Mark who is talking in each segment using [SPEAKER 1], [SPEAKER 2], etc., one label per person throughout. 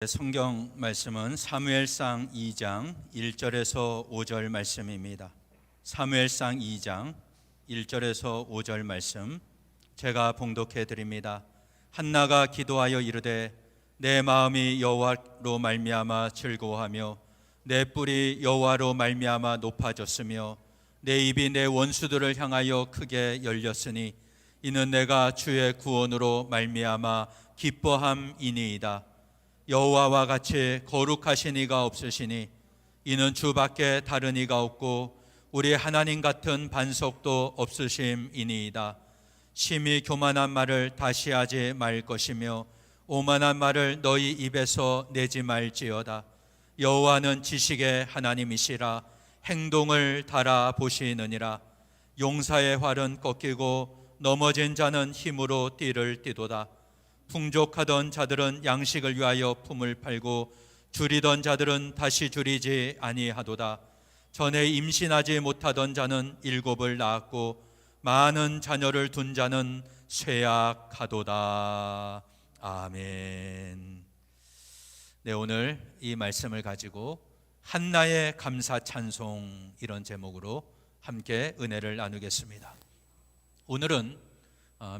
[SPEAKER 1] 성경 말씀은 사무엘상 2장 1절에서 5절 말씀입니다. 사무엘상 2장 1절에서 5절 말씀 제가 봉독해 드립니다. 한나가 기도하여 이르되 내 마음이 여호와로 말미암아 즐거워하며 내 뿔이 여호와로 말미암아 높아졌으며 내 입이 내 원수들을 향하여 크게 열렸으니 이는 내가 주의 구원으로 말미암아 기뻐함이니이다. 여호와와 같이 거룩하신 이가 없으시니 이는 주밖에 다른 이가 없고 우리 하나님 같은 반석도 없으심이니이다. 심히 교만한 말을 다시 하지 말 것이며 오만한 말을 너희 입에서 내지 말지어다. 여호와는 지식의 하나님이시라. 행동을 달아보시느니라. 용사의 활은 꺾이고 넘어진 자는 힘으로 띠를 띠도다. 풍족하던 자들은 양식을 위하여 품을 팔고 줄이던 자들은 다시 줄이지 아니하도다. 전에 임신하지 못하던 자는 7을 낳았고 많은 자녀를 둔 자는 쇠약하도다. 아멘. 네, 오늘 이 말씀을 가지고 한나의 감사 찬송 이런 제목으로 함께 은혜를 나누겠습니다. 오늘은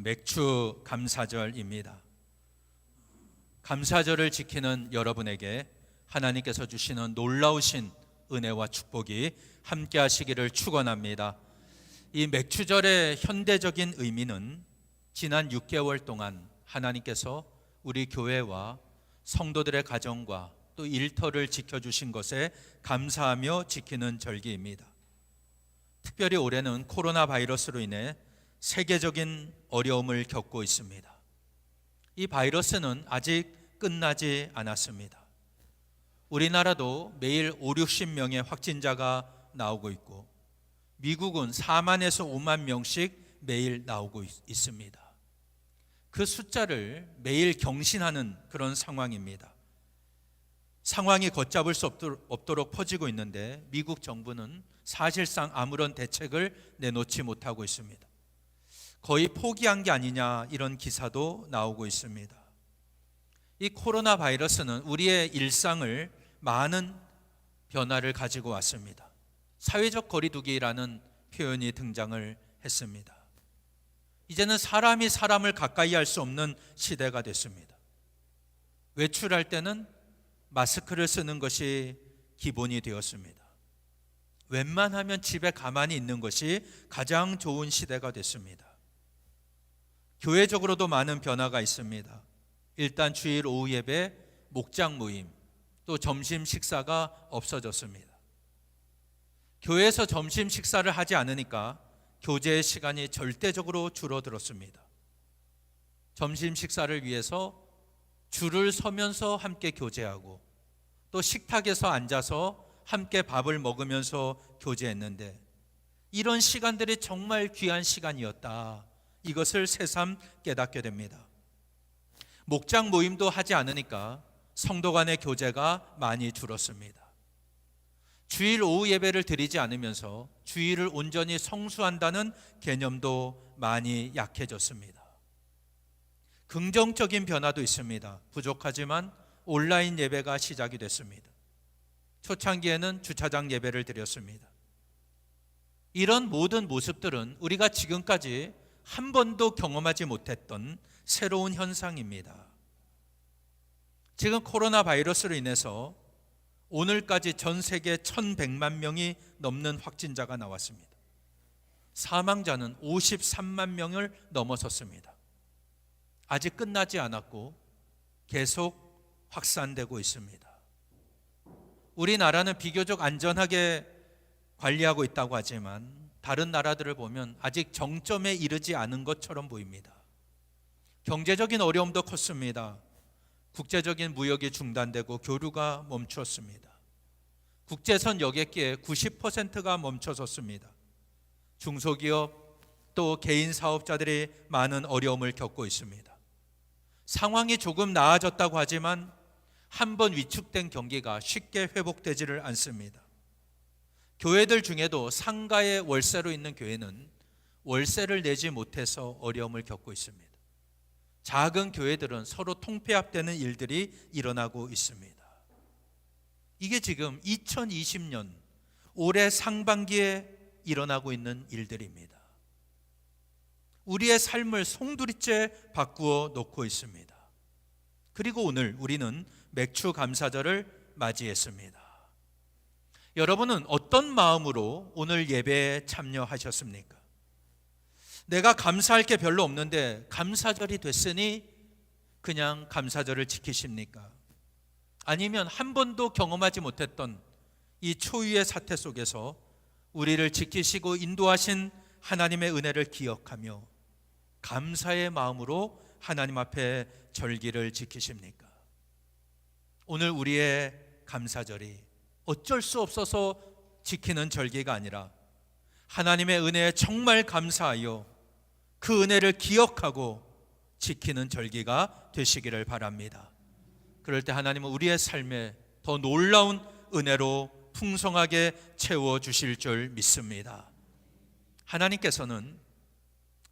[SPEAKER 1] 맥주 감사절입니다. 감사절을 지키는 여러분에게 하나님께서 주시는 놀라우신 은혜와 축복이 함께 하시기를 축원합니다. 이 맥주절의 현대적인 의미는 지난 6개월 동안 하나님께서 우리 교회와 성도들의 가정과 또 일터를 지켜주신 것에 감사하며 지키는 절기입니다. 특별히 올해는 코로나 바이러스로 인해 세계적인 어려움을 겪고 있습니다. 이 바이러스는 아직 끝나지 않았습니다. 우리나라도 매일 5, 60명의 확진자가 나오고 있고 미국은 4만에서 5만 명씩 매일 나오고 있습니다. 그 숫자를 매일 경신하는 그런 상황입니다. 상황이 걷잡을 수 없도록 퍼지고 있는데 미국 정부는 사실상 아무런 대책을 내놓지 못하고 있습니다. 거의 포기한 게 아니냐 이런 기사도 나오고 있습니다. 이 코로나 바이러스는 우리의 일상을 많은 변화를 가지고 왔습니다. 사회적 거리두기라는 표현이 등장을 했습니다. 이제는 사람이 사람을 가까이 할 수 없는 시대가 됐습니다. 외출할 때는 마스크를 쓰는 것이 기본이 되었습니다. 웬만하면 집에 가만히 있는 것이 가장 좋은 시대가 됐습니다. 교회적으로도 많은 변화가 있습니다. 일단 주일 오후 예배, 목장 모임, 또 점심 식사가 없어졌습니다. 교회에서 점심 식사를 하지 않으니까 교제의 시간이 절대적으로 줄어들었습니다. 점심 식사를 위해서 줄을 서면서 함께 교제하고 또 식탁에서 앉아서 함께 밥을 먹으면서 교제했는데 이런 시간들이 정말 귀한 시간이었다. 이것을 새삼 깨닫게 됩니다. 목장 모임도 하지 않으니까 성도 간의 교제가 많이 줄었습니다. 주일 오후 예배를 드리지 않으면서 주일을 온전히 성수한다는 개념도 많이 약해졌습니다. 긍정적인 변화도 있습니다. 부족하지만 온라인 예배가 시작이 됐습니다. 초창기에는 주차장 예배를 드렸습니다. 이런 모든 모습들은 우리가 지금까지 한 번도 경험하지 못했던 새로운 현상입니다. 지금 코로나 바이러스로 인해서 오늘까지 전 세계 1,100만 명이 넘는 확진자가 나왔습니다. 사망자는 53만 명을 넘어섰습니다. 아직 끝나지 않았고 계속 확산되고 있습니다. 우리나라는 비교적 안전하게 관리하고 있다고 하지만 다른 나라들을 보면 아직 정점에 이르지 않은 것처럼 보입니다. 경제적인 어려움도 컸습니다. 국제적인 무역이 중단되고 교류가 멈추었습니다. 국제선 여객기의 90%가 멈춰섰습니다. 중소기업 또 개인 사업자들이 많은 어려움을 겪고 있습니다. 상황이 조금 나아졌다고 하지만 한 번 위축된 경기가 쉽게 회복되지를 않습니다. 교회들 중에도 상가의 월세로 있는 교회는 월세를 내지 못해서 어려움을 겪고 있습니다. 작은 교회들은 서로 통폐합되는 일들이 일어나고 있습니다. 이게 지금 2020년 올해 상반기에 일어나고 있는 일들입니다. 우리의 삶을 송두리째 바꾸어 놓고 있습니다. 그리고 오늘 우리는 맥주 감사절을 맞이했습니다. 여러분은 어떤 마음으로 오늘 예배에 참여하셨습니까? 내가 감사할 게 별로 없는데 감사절이 됐으니 그냥 감사절을 지키십니까? 아니면 한 번도 경험하지 못했던 이 초유의 사태 속에서 우리를 지키시고 인도하신 하나님의 은혜를 기억하며 감사의 마음으로 하나님 앞에 절기를 지키십니까? 오늘 우리의 감사절이 어쩔 수 없어서 지키는 절기가 아니라 하나님의 은혜에 정말 감사하여 그 은혜를 기억하고 지키는 절기가 되시기를 바랍니다. 그럴 때 하나님은 우리의 삶에 더 놀라운 은혜로 풍성하게 채워주실 줄 믿습니다. 하나님께서는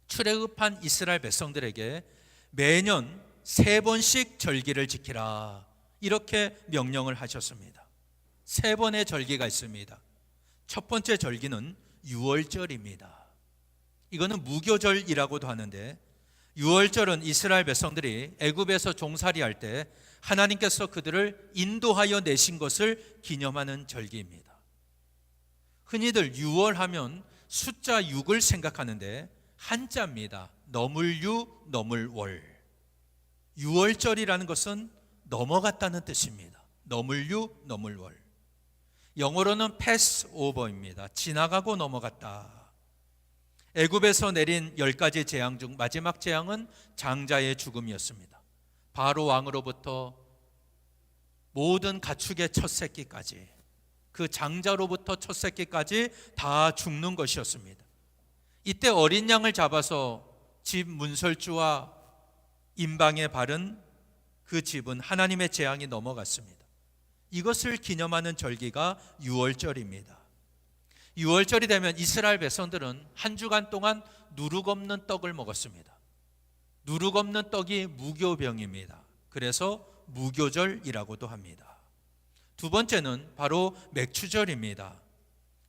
[SPEAKER 1] 출애굽한 이스라엘 백성들에게 매년 3번씩 절기를 지키라 이렇게 명령을 하셨습니다. 3번의 절기가 있습니다. 첫 번째 절기는 유월절입니다. 이거는 무교절이라고도 하는데, 유월절은 이스라엘 백성들이 애굽에서 종살이할 때 하나님께서 그들을 인도하여 내신 것을 기념하는 절기입니다. 흔히들 유월하면 숫자 6을 생각하는데 한자입니다. 너물유 너물월. 유월절이라는 것은 넘어갔다는 뜻입니다. 너물유 너물월. 영어로는 패스오버입니다. 지나가고 넘어갔다. 애굽에서 내린 10가지 재앙 중 마지막 재앙은 장자의 죽음이었습니다. 바로 왕으로부터 모든 가축의 첫 새끼까지, 그 장자로부터 첫 새끼까지 다 죽는 것이었습니다. 이때 어린 양을 잡아서 집 문설주와 임방에 바른 그 집은 하나님의 재앙이 넘어갔습니다. 이것을 기념하는 절기가 유월절입니다. 유월절이 되면 이스라엘 백성들은 한 주간 동안 누룩 없는 떡을 먹었습니다. 누룩 없는 떡이 무교병입니다. 그래서 무교절이라고도 합니다. 두 번째는 바로 맥추절입니다.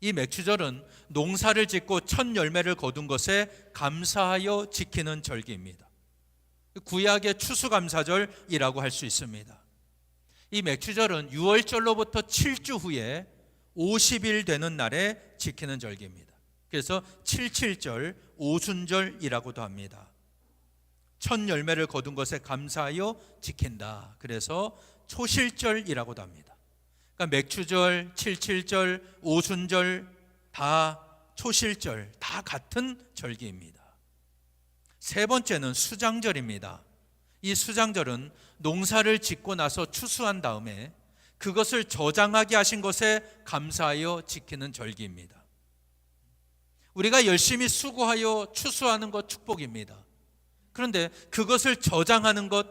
[SPEAKER 1] 이 맥추절은 농사를 짓고 첫 열매를 거둔 것에 감사하여 지키는 절기입니다. 구약의 추수감사절이라고 할 수 있습니다. 이 맥추절은 유월절로부터 7주 후에 50일 되는 날에 지키는 절기입니다. 그래서 77절, 오순절이라고도 합니다. 첫 열매를 거둔 것에 감사하여 지킨다. 그래서 초실절이라고도 합니다. 그러니까 맥추절, 77절, 오순절 다 초실절, 다 같은 절기입니다. 세 번째는 수장절입니다. 이 수장절은 농사를 짓고 나서 추수한 다음에 그것을 저장하게 하신 것에 감사하여 지키는 절기입니다. 우리가 열심히 수고하여 추수하는 것 축복입니다. 그런데 그것을 저장하는 것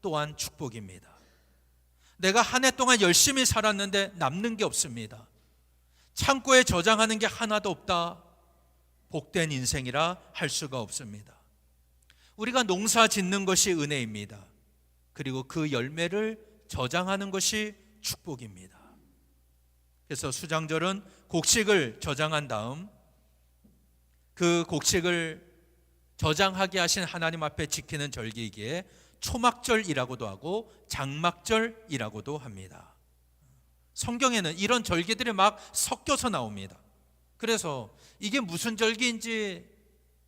[SPEAKER 1] 또한 축복입니다. 내가 한 해 동안 열심히 살았는데 남는 게 없습니다. 창고에 저장하는 게 하나도 없다. 복된 인생이라 할 수가 없습니다. 우리가 농사 짓는 것이 은혜입니다. 그리고 그 열매를 저장하는 것이 축복입니다. 그래서 수장절은 곡식을 저장한 다음 그 곡식을 저장하게 하신 하나님 앞에 지키는 절기이기에 초막절이라고도 하고 장막절이라고도 합니다. 성경에는 이런 절기들이 막 섞여서 나옵니다. 그래서 이게 무슨 절기인지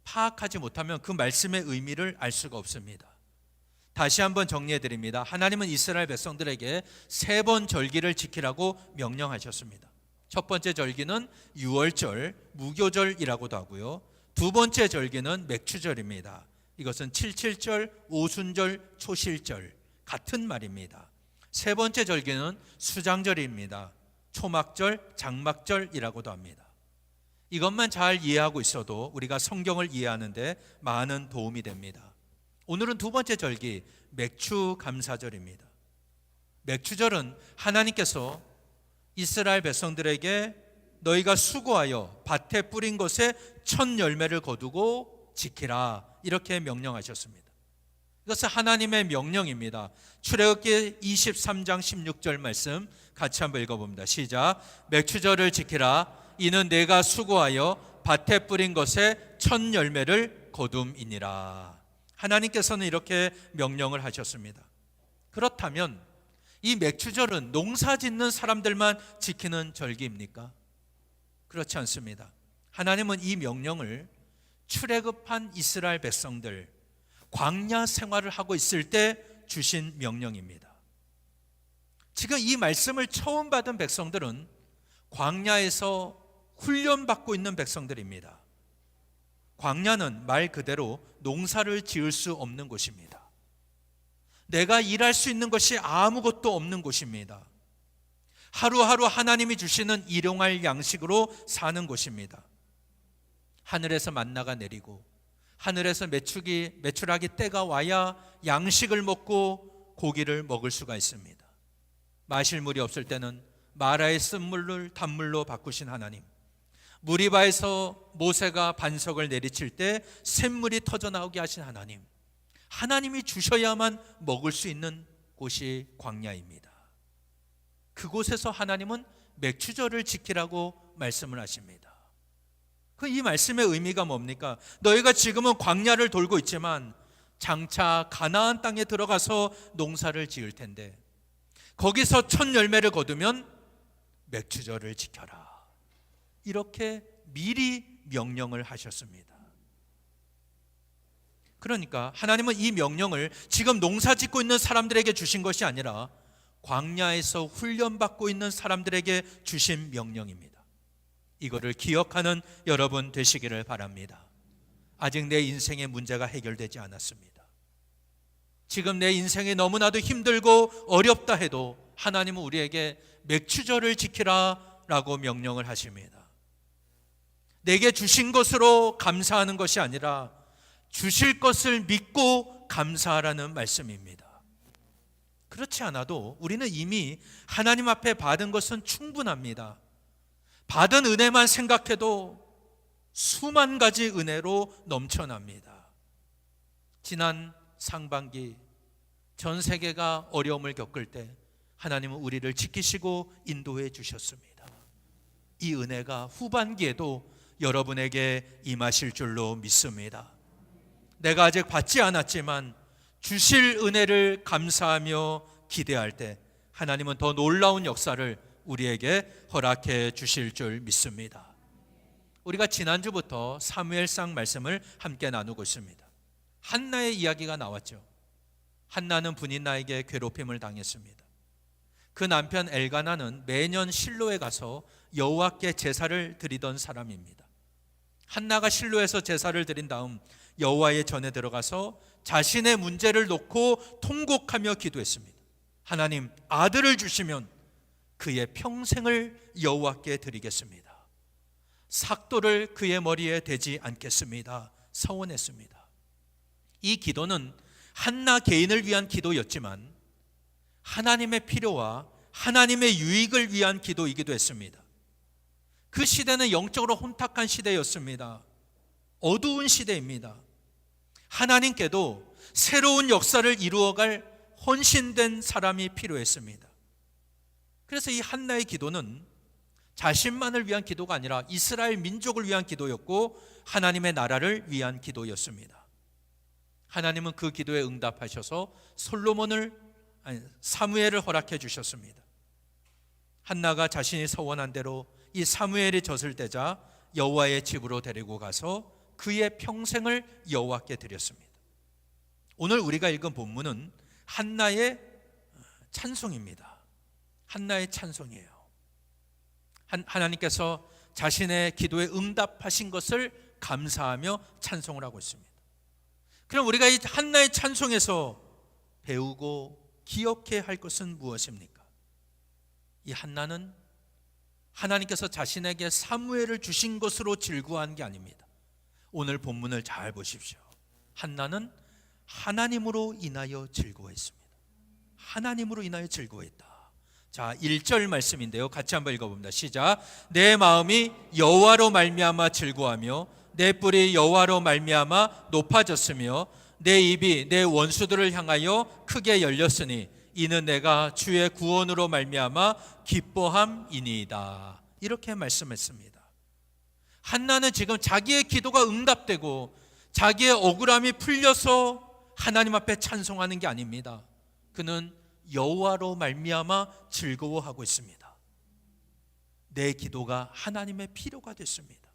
[SPEAKER 1] 파악하지 못하면 그 말씀의 의미를 알 수가 없습니다. 다시 한번 정리해 드립니다. 하나님은 이스라엘 백성들에게 3번 절기를 지키라고 명령하셨습니다. 첫 번째 절기는 유월절, 무교절이라고도 하고요. 두 번째 절기는 맥추절입니다. 이것은 77절, 오순절, 초실절 같은 말입니다. 세 번째 절기는 수장절입니다. 초막절, 장막절이라고도 합니다. 이것만 잘 이해하고 있어도 우리가 성경을 이해하는데 많은 도움이 됩니다. 오늘은 두 번째 절기, 맥추감사절입니다. 맥추절은 하나님께서 이스라엘 백성들에게 너희가 수고하여 밭에 뿌린 것에 첫 열매를 거두고 지키라 이렇게 명령하셨습니다. 이것은 하나님의 명령입니다. 출애굽기 23장 16절 말씀 같이 한번 읽어봅니다. 시작. 맥추절을 지키라. 이는 내가 수고하여 밭에 뿌린 것에 첫 열매를 거둠이니라. 하나님께서는 이렇게 명령을 하셨습니다. 그렇다면 이 맥추절은 농사 짓는 사람들만 지키는 절기입니까? 그렇지 않습니다. 하나님은 이 명령을 출애굽한 이스라엘 백성들, 광야 생활을 하고 있을 때 주신 명령입니다. 지금 이 말씀을 처음 받은 백성들은 광야에서 훈련받고 있는 백성들입니다. 광야는 말 그대로 농사를 지을 수 없는 곳입니다. 내가 일할 수 있는 것이 아무것도 없는 곳입니다. 하루하루 하나님이 주시는 일용할 양식으로 사는 곳입니다. 하늘에서 만나가 내리고 하늘에서 메추라기 때가 와야 양식을 먹고 고기를 먹을 수가 있습니다. 마실 물이 없을 때는 마라의 쓴물을 단물로 바꾸신 하나님, 무리바에서 모세가 반석을 내리칠 때 샘물이 터져나오게 하신 하나님, 하나님이 주셔야만 먹을 수 있는 곳이 광야입니다. 그곳에서 하나님은 맥추절을 지키라고 말씀을 하십니다. 이 말씀의 의미가 뭡니까? 너희가 지금은 광야를 돌고 있지만 장차 가나안 땅에 들어가서 농사를 지을 텐데 거기서 첫 열매를 거두면 맥추절을 지켜라. 이렇게 미리 명령을 하셨습니다. 그러니까 하나님은 이 명령을 지금 농사 짓고 있는 사람들에게 주신 것이 아니라 광야에서 훈련받고 있는 사람들에게 주신 명령입니다. 이거를 기억하는 여러분 되시기를 바랍니다. 아직 내 인생의 문제가 해결되지 않았습니다. 지금 내 인생이 너무나도 힘들고 어렵다 해도 하나님은 우리에게 맥추절을 지키라 라고 명령을 하십니다. 내게 주신 것으로 감사하는 것이 아니라 주실 것을 믿고 감사하라는 말씀입니다. 그렇지 않아도 우리는 이미 하나님 앞에 받은 것은 충분합니다. 받은 은혜만 생각해도 수만 가지 은혜로 넘쳐납니다. 지난 상반기 전 세계가 어려움을 겪을 때 하나님은 우리를 지키시고 인도해 주셨습니다. 이 은혜가 후반기에도 여러분에게 임하실 줄로 믿습니다. 내가 아직 받지 않았지만 주실 은혜를 감사하며 기대할 때 하나님은 더 놀라운 역사를 우리에게 허락해 주실 줄 믿습니다. 우리가 지난주부터 사무엘상 말씀을 함께 나누고 있습니다. 한나의 이야기가 나왔죠. 한나는 분인나에게 괴롭힘을 당했습니다. 그 남편 엘가나는 매년 실로에 가서 여호와께 제사를 드리던 사람입니다. 한나가 실로에서 제사를 드린 다음 여호와의 전에 들어가서 자신의 문제를 놓고 통곡하며 기도했습니다. 하나님, 아들을 주시면 그의 평생을 여호와께 드리겠습니다. 삭도를 그의 머리에 대지 않겠습니다. 서원했습니다. 이 기도는 한나 개인을 위한 기도였지만 하나님의 필요와 하나님의 유익을 위한 기도이기도 했습니다. 그 시대는 영적으로 혼탁한 시대였습니다. 어두운 시대입니다. 하나님께도 새로운 역사를 이루어갈 헌신된 사람이 필요했습니다. 그래서 이 한나의 기도는 자신만을 위한 기도가 아니라 이스라엘 민족을 위한 기도였고 하나님의 나라를 위한 기도였습니다. 하나님은 그 기도에 응답하셔서 사무엘을 허락해 주셨습니다. 한나가 자신이 서원한 대로 이 사무엘이 젖을 떼자 여호와의 집으로 데리고 가서 그의 평생을 여호와께 드렸습니다. 오늘 우리가 읽은 본문은 한나의 찬송입니다. 한나의 찬송이에요. 하나님께서 자신의 기도에 응답하신 것을 감사하며 찬송을 하고 있습니다. 그럼 우리가 이 한나의 찬송에서 배우고 기억해야 할 것은 무엇입니까? 이 한나는 하나님께서 자신에게 사무엘을 주신 것으로 즐거워한 게 아닙니다. 오늘 본문을 잘 보십시오. 한나는 하나님으로 인하여 즐거워했습니다. 하나님으로 인하여 즐거워했다. 자, 1절 말씀인데요. 같이 한번 읽어봅니다. 시작. 내 마음이 여호와로 말미암아 즐거워하며 내 뿔이 여호와로 말미암아 높아졌으며 내 입이 내 원수들을 향하여 크게 열렸으니 이는 내가 주의 구원으로 말미암아 기뻐함이니이다. 이렇게 말씀했습니다. 한나는 지금 자기의 기도가 응답되고 자기의 억울함이 풀려서 하나님 앞에 찬송하는 게 아닙니다. 그는 여호와로 말미암아 즐거워하고 있습니다. 내 기도가 하나님의 필요가 됐습니다.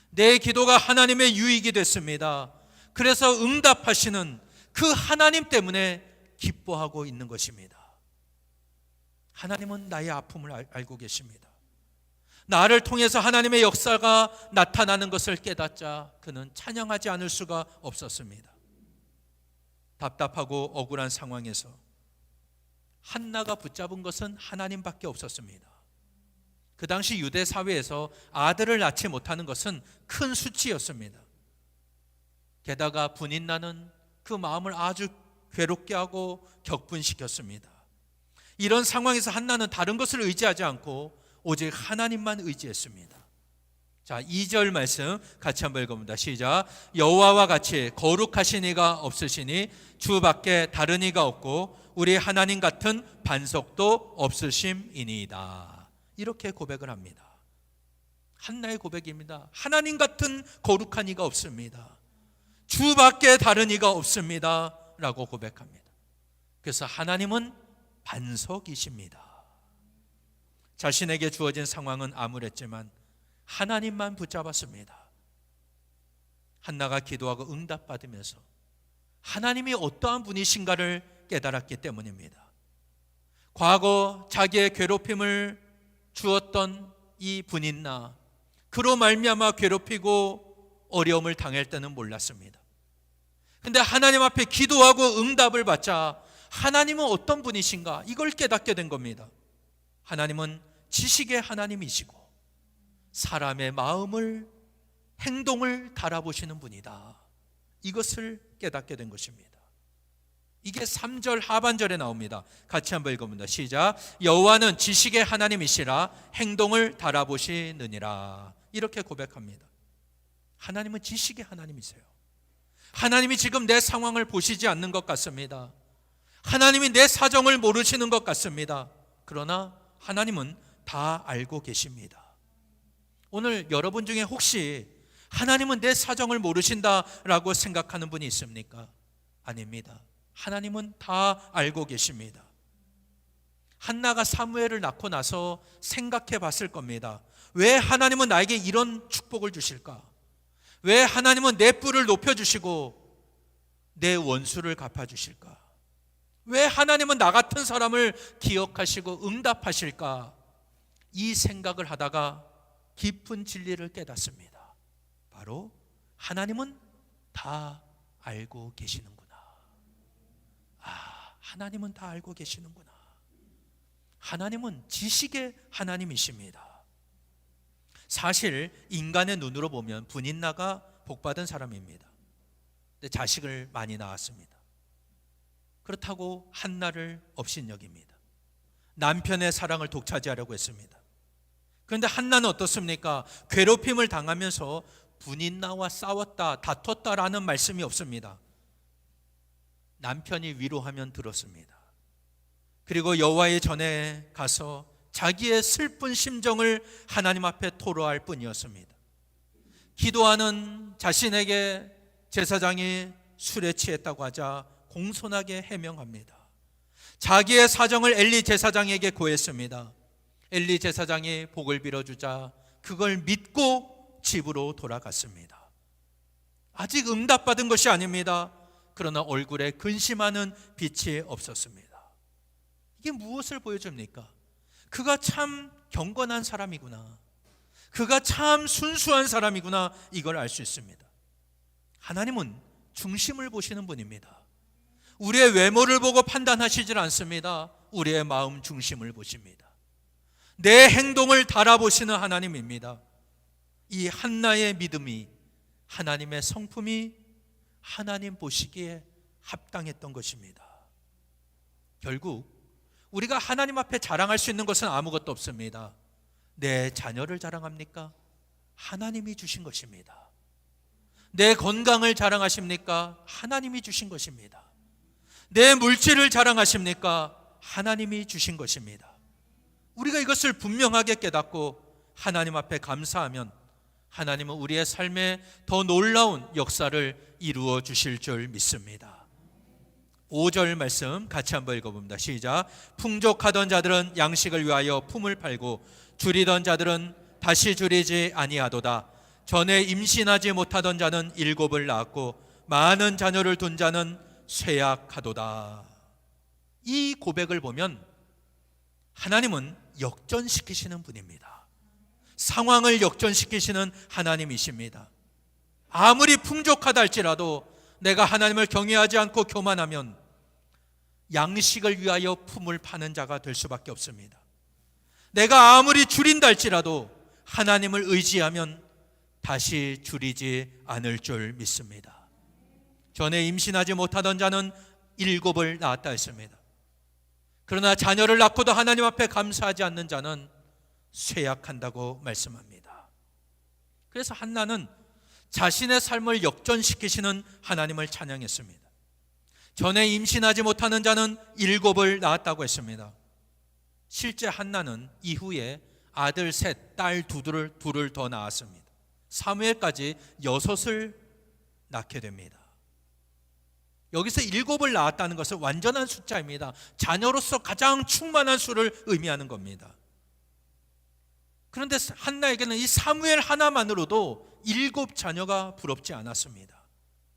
[SPEAKER 1] 내 기도가 하나님의 유익이 됐습니다. 그래서 응답하시는 그 하나님 때문에 기뻐하고 있는 것입니다. 하나님은 나의 아픔을 알고 계십니다. 나를 통해서 하나님의 역사가 나타나는 것을 깨닫자 그는 찬양하지 않을 수가 없었습니다. 답답하고 억울한 상황에서 한나가 붙잡은 것은 하나님밖에 없었습니다. 그 당시 유대 사회에서 아들을 낳지 못하는 것은 큰 수치였습니다. 게다가 분인나는 그 마음을 아주 괴롭게 하고 격분시켰습니다. 이런 상황에서 한나는 다른 것을 의지하지 않고 오직 하나님만 의지했습니다. 자, 2절 말씀 같이 한번 읽어봅니다. 시작. 여호와와 같이 거룩하신 이가 없으시니 주밖에 다른 이가 없고 우리 하나님 같은 반석도 없으심이니이다. 이렇게 고백을 합니다. 한나의 고백입니다. 하나님 같은 거룩한 이가 없습니다. 주밖에 다른 이가 없습니다 라고 고백합니다. 그래서 하나님은 반석이십니다. 자신에게 주어진 상황은 암울했지만 하나님만 붙잡았습니다. 한나가 기도하고 응답받으면서 하나님이 어떠한 분이신가를 깨달았기 때문입니다. 과거 자기의 괴롭힘을 주었던 이 분인나, 그로 말미암아 괴롭히고 어려움을 당할 때는 몰랐습니다. 근데 하나님 앞에 기도하고 응답을 받자 하나님은 어떤 분이신가 이걸 깨닫게 된 겁니다. 하나님은 지식의 하나님이시고 사람의 마음을, 행동을 달아보시는 분이다. 이것을 깨닫게 된 것입니다. 이게 3절 하반절에 나옵니다. 같이 한번 읽어봅니다. 시작. 여호와는 지식의 하나님이시라 행동을 달아보시느니라. 이렇게 고백합니다. 하나님은 지식의 하나님이세요. 하나님이 지금 내 상황을 보시지 않는 것 같습니다. 하나님이 내 사정을 모르시는 것 같습니다. 그러나 하나님은 다 알고 계십니다. 오늘 여러분 중에 혹시 하나님은 내 사정을 모르신다라고 생각하는 분이 있습니까? 아닙니다. 하나님은 다 알고 계십니다. 한나가 사무엘을 낳고 나서 생각해 봤을 겁니다. 왜 하나님은 나에게 이런 축복을 주실까? 왜 하나님은 내 뿔을 높여주시고 내 원수를 갚아주실까? 왜 하나님은 나 같은 사람을 기억하시고 응답하실까? 이 생각을 하다가 깊은 진리를 깨닫습니다. 바로 하나님은 다 알고 계시는구나. 하나님은 다 알고 계시는구나. 하나님은 지식의 하나님이십니다. 사실 인간의 눈으로 보면 분인나가 복받은 사람입니다. 근데 자식을 많이 낳았습니다. 그렇다고 한나를 업신여깁니다. 남편의 사랑을 독차지하려고 했습니다. 그런데 한나는 어떻습니까? 괴롭힘을 당하면서 분인나와 싸웠다, 다퉜다라는 말씀이 없습니다. 남편이 위로하면 들었습니다. 그리고 여호와의 전에 가서 자기의 슬픈 심정을 하나님 앞에 토로할 뿐이었습니다. 기도하는 자신에게 제사장이 술에 취했다고 하자 공손하게 해명합니다. 자기의 사정을 엘리 제사장에게 고했습니다. 엘리 제사장이 복을 빌어주자 그걸 믿고 집으로 돌아갔습니다. 아직 응답받은 것이 아닙니다. 그러나 얼굴에 근심하는 빛이 없었습니다. 이게 무엇을 보여줍니까? 그가 참 경건한 사람이구나. 그가 참 순수한 사람이구나. 이걸 알 수 있습니다. 하나님은 중심을 보시는 분입니다. 우리의 외모를 보고 판단하시질 않습니다. 우리의 마음 중심을 보십니다. 내 행동을 달아보시는 하나님입니다. 이 한나의 믿음이, 하나님의 성품이 하나님 보시기에 합당했던 것입니다. 결국 우리가 하나님 앞에 자랑할 수 있는 것은 아무것도 없습니다. 내 자녀를 자랑합니까? 하나님이 주신 것입니다. 내 건강을 자랑하십니까? 하나님이 주신 것입니다. 내 물질을 자랑하십니까? 하나님이 주신 것입니다. 우리가 이것을 분명하게 깨닫고 하나님 앞에 감사하면 하나님은 우리의 삶에 더 놀라운 역사를 이루어 주실 줄 믿습니다. 5절 말씀 같이 한번 읽어봅니다. 시작. 풍족하던 자들은 양식을 위하여 품을 팔고 줄이던 자들은 다시 줄이지 아니하도다. 전에 임신하지 못하던 자는 7을 낳았고 많은 자녀를 둔 자는 쇠약하도다. 이 고백을 보면 하나님은 역전시키시는 분입니다. 상황을 역전시키시는 하나님이십니다. 아무리 풍족하다 할지라도 내가 하나님을 경외하지 않고 교만하면 양식을 위하여 품을 파는 자가 될 수밖에 없습니다. 내가 아무리 줄인다 할지라도 하나님을 의지하면 다시 줄이지 않을 줄 믿습니다. 전에 임신하지 못하던 자는 7을 낳았다 했습니다. 그러나 자녀를 낳고도 하나님 앞에 감사하지 않는 자는 쇠약한다고 말씀합니다. 그래서 한나는 자신의 삶을 역전시키시는 하나님을 찬양했습니다. 전에 임신하지 못하는 자는 7을 낳았다고 했습니다. 실제 한나는 이후에 아들 셋, 딸 둘을 더 낳았습니다. 사무엘까지 6을 낳게 됩니다. 여기서 7을 낳았다는 것은 완전한 숫자입니다. 자녀로서 가장 충만한 수를 의미하는 겁니다. 그런데 한나에게는 이 사무엘 하나만으로도 7 자녀가 부럽지 않았습니다.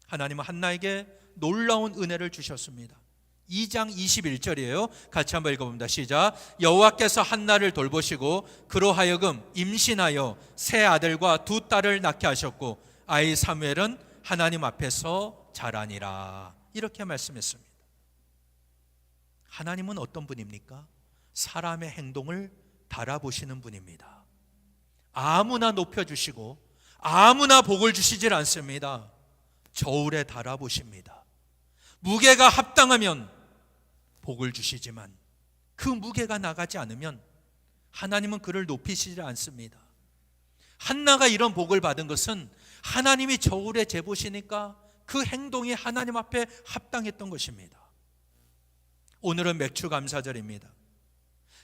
[SPEAKER 1] 하나님은 한나에게 놀라운 은혜를 주셨습니다. 2장 21절이에요. 같이 한번 읽어봅니다. 시작. 여호와께서 한나를 돌보시고 그로 하여금 임신하여 세 아들과 두 딸을 낳게 하셨고 아이 사무엘은 하나님 앞에서 자라니라. 이렇게 말씀했습니다. 하나님은 어떤 분입니까? 사람의 행동을 달아보시는 분입니다. 아무나 높여주시고 아무나 복을 주시질 않습니다. 저울에 달아보십니다. 무게가 합당하면 복을 주시지만 그 무게가 나가지 않으면 하나님은 그를 높이시지 않습니다. 한나가 이런 복을 받은 것은 하나님이 저울에 재보시니까 그 행동이 하나님 앞에 합당했던 것입니다. 오늘은 맥추감사절입니다.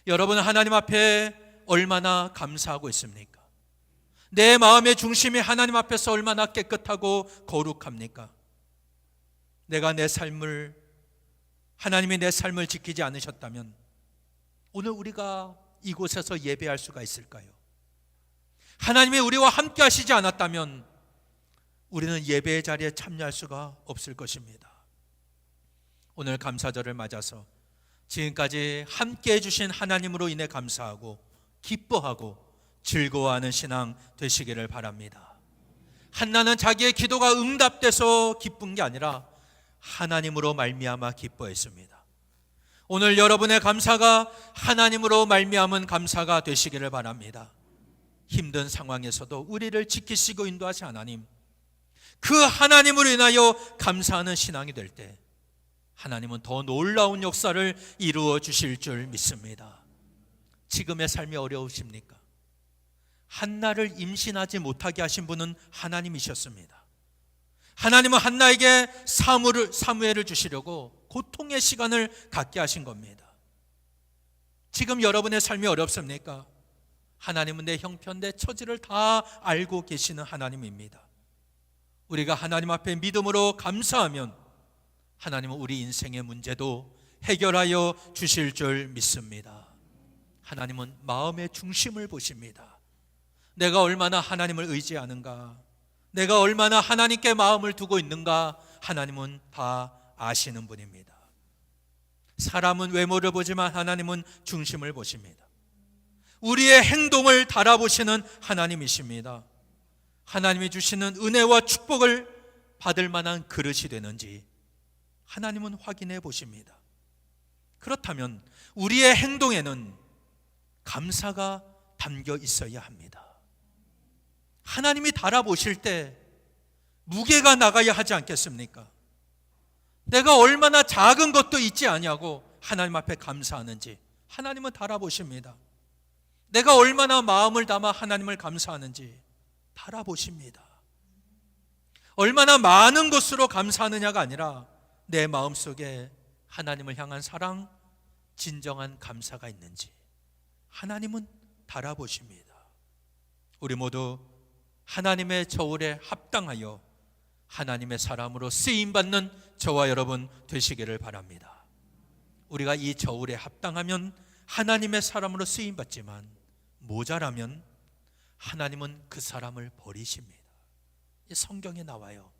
[SPEAKER 1] 여러분 하나님 앞에 얼마나 감사하고 있습니까? 내 마음의 중심이 하나님 앞에서 얼마나 깨끗하고 거룩합니까? 내가 내 삶을, 하나님이 내 삶을 지키지 않으셨다면 오늘 우리가 이곳에서 예배할 수가 있을까요? 하나님이 우리와 함께 하시지 않았다면 우리는 예배의 자리에 참여할 수가 없을 것입니다. 오늘 감사절을 맞아서 지금까지 함께 해주신 하나님으로 인해 감사하고 기뻐하고 즐거워하는 신앙 되시기를 바랍니다. 한나는 자기의 기도가 응답돼서 기쁜 게 아니라 하나님으로 말미암아 기뻐했습니다. 오늘 여러분의 감사가 하나님으로 말미암은 감사가 되시기를 바랍니다. 힘든 상황에서도 우리를 지키시고 인도하신 하나님, 그 하나님으로 인하여 감사하는 신앙이 될 때 하나님은 더 놀라운 역사를 이루어 주실 줄 믿습니다. 지금의 삶이 어려우십니까? 한나를 임신하지 못하게 하신 분은 하나님이셨습니다. 하나님은 한나에게 사무엘을 주시려고 고통의 시간을 갖게 하신 겁니다. 지금 여러분의 삶이 어렵습니까? 하나님은 내 형편, 내 처지를 다 알고 계시는 하나님입니다. 우리가 하나님 앞에 믿음으로 감사하면 하나님은 우리 인생의 문제도 해결하여 주실 줄 믿습니다. 하나님은 마음의 중심을 보십니다. 내가 얼마나 하나님을 의지하는가, 내가 얼마나 하나님께 마음을 두고 있는가 하나님은 다 아시는 분입니다. 사람은 외모를 보지만 하나님은 중심을 보십니다. 우리의 행동을 달아보시는 하나님이십니다. 하나님이 주시는 은혜와 축복을 받을 만한 그릇이 되는지 하나님은 확인해 보십니다. 그렇다면 우리의 행동에는 감사가 담겨 있어야 합니다. 하나님이 달아보실 때 무게가 나가야 하지 않겠습니까? 내가 얼마나 작은 것도 있지 않냐고 하나님 앞에 감사하는지 하나님은 달아보십니다. 내가 얼마나 마음을 담아 하나님을 감사하는지 달아보십니다. 얼마나 많은 것으로 감사하느냐가 아니라 내 마음속에 하나님을 향한 사랑, 진정한 감사가 있는지 하나님은 달아보십니다. 우리 모두 하나님의 저울에 합당하여 하나님의 사람으로 쓰임받는 저와 여러분 되시기를 바랍니다. 우리가 이 저울에 합당하면 하나님의 사람으로 쓰임받지만 모자라면 하나님은 그 사람을 버리십니다. 이 성경에 나와요.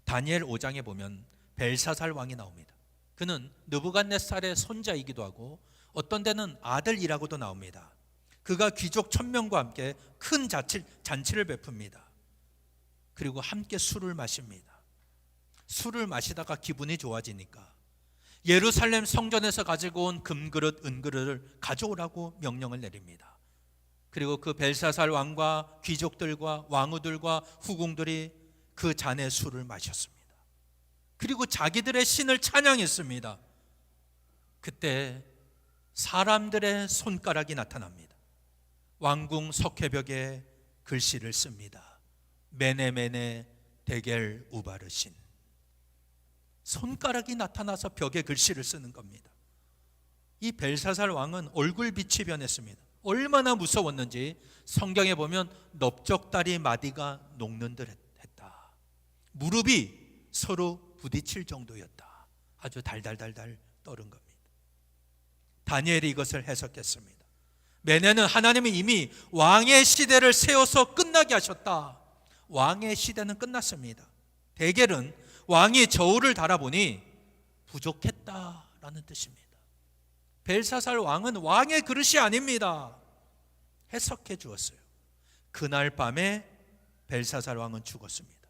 [SPEAKER 1] 다니엘 5장에 보면 벨사살 왕이 나옵니다. 그는 느부갓네살의 손자이기도 하고 어떤 데는 아들이라고도 나옵니다. 그가 귀족 1000명과 함께 큰 잔치를 베풉니다. 그리고 함께 술을 마십니다. 술을 마시다가 기분이 좋아지니까 예루살렘 성전에서 가지고 온 금그릇, 은그릇을 가져오라고 명령을 내립니다. 그리고 그 벨사살 왕과 귀족들과 왕후들과 후궁들이 그 잔의 술을 마셨습니다. 그리고 자기들의 신을 찬양했습니다. 그때 사람들의 손가락이 나타납니다. 왕궁 석회벽에 글씨를 씁니다. 메네메네 데겔 우바르신. 손가락이 나타나서 벽에 글씨를 쓰는 겁니다. 이 벨사살 왕은 얼굴빛이 변했습니다. 얼마나 무서웠는지 성경에 보면 넓적다리 마디가 녹는 듯 했다. 무릎이 서로 부딪힐 정도였다. 아주 달달달달 떠른 겁니다. 다니엘이 이것을 해석했습니다. 메네는 하나님이 이미 왕의 시대를 세워서 끝나게 하셨다. 왕의 시대는 끝났습니다. 데겔은 왕이 저울을 달아보니 부족했다라는 뜻입니다. 벨사살 왕은 왕의 그릇이 아닙니다. 해석해 주었어요. 그날 밤에 벨사살 왕은 죽었습니다.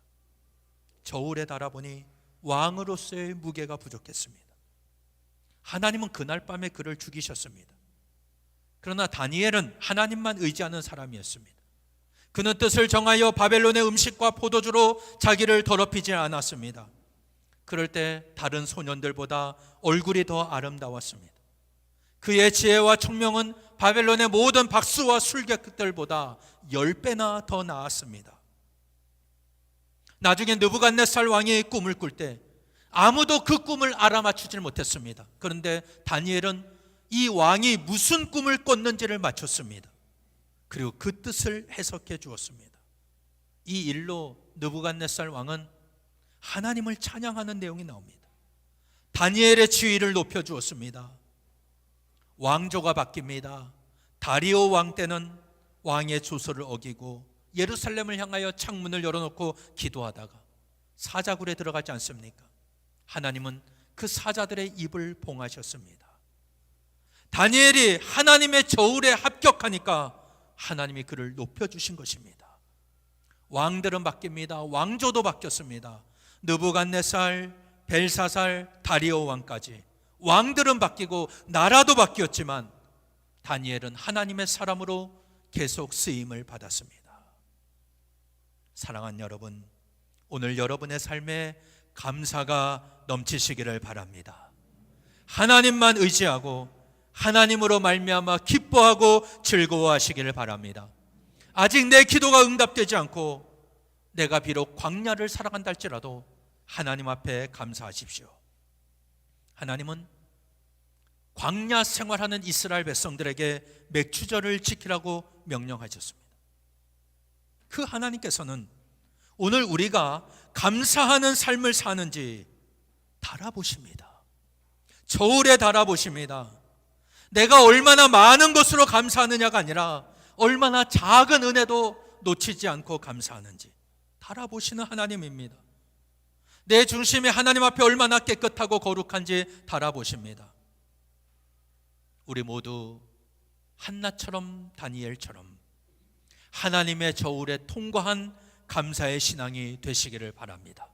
[SPEAKER 1] 저울에 달아보니 왕으로서의 무게가 부족했습니다. 하나님은 그날 밤에 그를 죽이셨습니다. 그러나 다니엘은 하나님만 의지하는 사람이었습니다. 그는 뜻을 정하여 바벨론의 음식과 포도주로 자기를 더럽히지 않았습니다. 그럴 때 다른 소년들보다 얼굴이 더 아름다웠습니다. 그의 지혜와 총명은 바벨론의 모든 박수와 술객들보다 10배나 더 나았습니다. 나중에 느부갓네살 왕이 꿈을 꿀 때 아무도 그 꿈을 알아맞추질 못했습니다. 그런데 다니엘은 이 왕이 무슨 꿈을 꿨는지를 맞췄습니다. 그리고 그 뜻을 해석해 주었습니다. 이 일로 느부갓네살 왕은 하나님을 찬양하는 내용이 나옵니다. 다니엘의 지위를 높여 주었습니다. 왕조가 바뀝니다. 다리오 왕 때는 왕의 조서를 어기고 예루살렘을 향하여 창문을 열어놓고 기도하다가 사자굴에 들어가지 않습니까? 하나님은 그 사자들의 입을 봉하셨습니다. 다니엘이 하나님의 저울에 합격하니까 하나님이 그를 높여주신 것입니다. 왕들은 바뀝니다. 왕조도 바뀌었습니다. 느부갓네살, 벨사살, 다리오 왕까지 왕들은 바뀌고 나라도 바뀌었지만 다니엘은 하나님의 사람으로 계속 쓰임을 받았습니다. 사랑하는 여러분, 오늘 여러분의 삶에 감사가 넘치시기를 바랍니다. 하나님만 의지하고 하나님으로 말미암아 기뻐하고 즐거워하시기를 바랍니다. 아직 내 기도가 응답되지 않고 내가 비록 광야를 살아간다 할지라도 하나님 앞에 감사하십시오. 하나님은 광야 생활하는 이스라엘 백성들에게 맥추절을 지키라고 명령하셨습니다. 그 하나님께서는 오늘 우리가 감사하는 삶을 사는지 달아보십니다. 저울에 달아보십니다. 내가 얼마나 많은 것으로 감사하느냐가 아니라 얼마나 작은 은혜도 놓치지 않고 감사하는지 달아보시는 하나님입니다. 내 중심이 하나님 앞에 얼마나 깨끗하고 거룩한지 달아보십니다. 우리 모두 한나처럼 다니엘처럼 하나님의 저울에 통과한 감사의 신앙이 되시기를 바랍니다.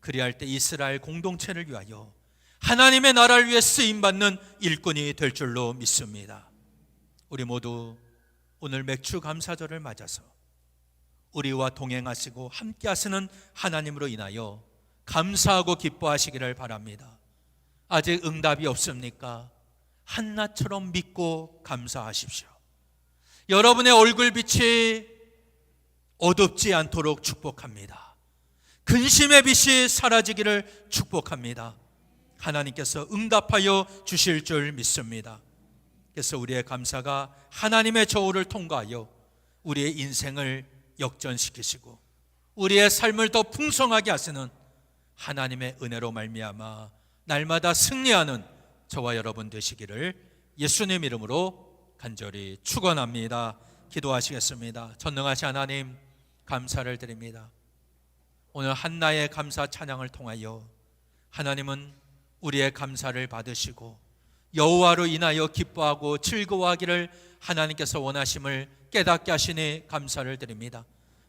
[SPEAKER 1] 그리할 때 이스라엘 공동체를 위하여 하나님의 나라를 위해 쓰임받는 일꾼이 될 줄로 믿습니다. 우리 모두 오늘 맥주 감사절을 맞아서 우리와 동행하시고 함께 하시는 하나님으로 인하여 감사하고 기뻐하시기를 바랍니다. 아직 응답이 없습니까? 한나처럼 믿고 감사하십시오. 여러분의 얼굴빛이 어둡지 않도록 축복합니다. 근심의 빛이 사라지기를 축복합니다. 하나님께서 응답하여 주실 줄 믿습니다. 그래서 우리의 감사가 하나님의 저울을 통과하여 우리의 인생을 역전시키시고 우리의 삶을 더 풍성하게 하시는 하나님의 은혜로 말미암아 날마다 승리하는 저와 여러분 되시기를 예수님 이름으로 간절히 축원합니다. 기도하시겠습니다. 전능하신 하나님, 감사를 드립니다. 오늘 한나의 감사 찬양을 통하여 하나님은 우리의 감사를 받으시고 여호와로 인하여 기뻐하고 즐거워하기를 하나님께서 원하심을 깨닫게 하시니 감사를 드립니다.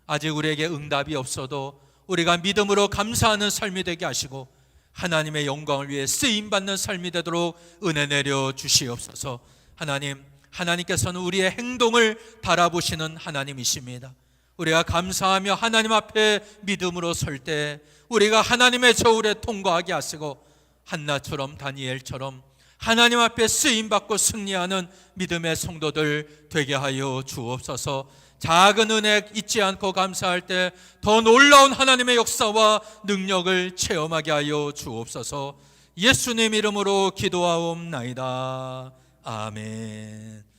[SPEAKER 1] 아직 우리에게 응답이 없어도 우리가 믿음으로 감사하는 삶이 되게 하시고 하나님의 영광을 위해 쓰임받는 삶이 되도록 은혜 내려 주시옵소서. 하나님께서는 우리의 행동을 바라보시는 하나님이십니다. 우리가 감사하며 하나님 앞에 믿음으로 설 때 우리가 하나님의 저울에 통과하게 하시고 한나처럼 다니엘처럼 하나님 앞에 쓰임받고 승리하는 믿음의 성도들 되게 하여 주옵소서. 작은 은혜 잊지 않고 감사할 때 더 놀라운 하나님의 역사와 능력을 체험하게 하여 주옵소서. 예수님 이름으로 기도하옵나이다. 아멘.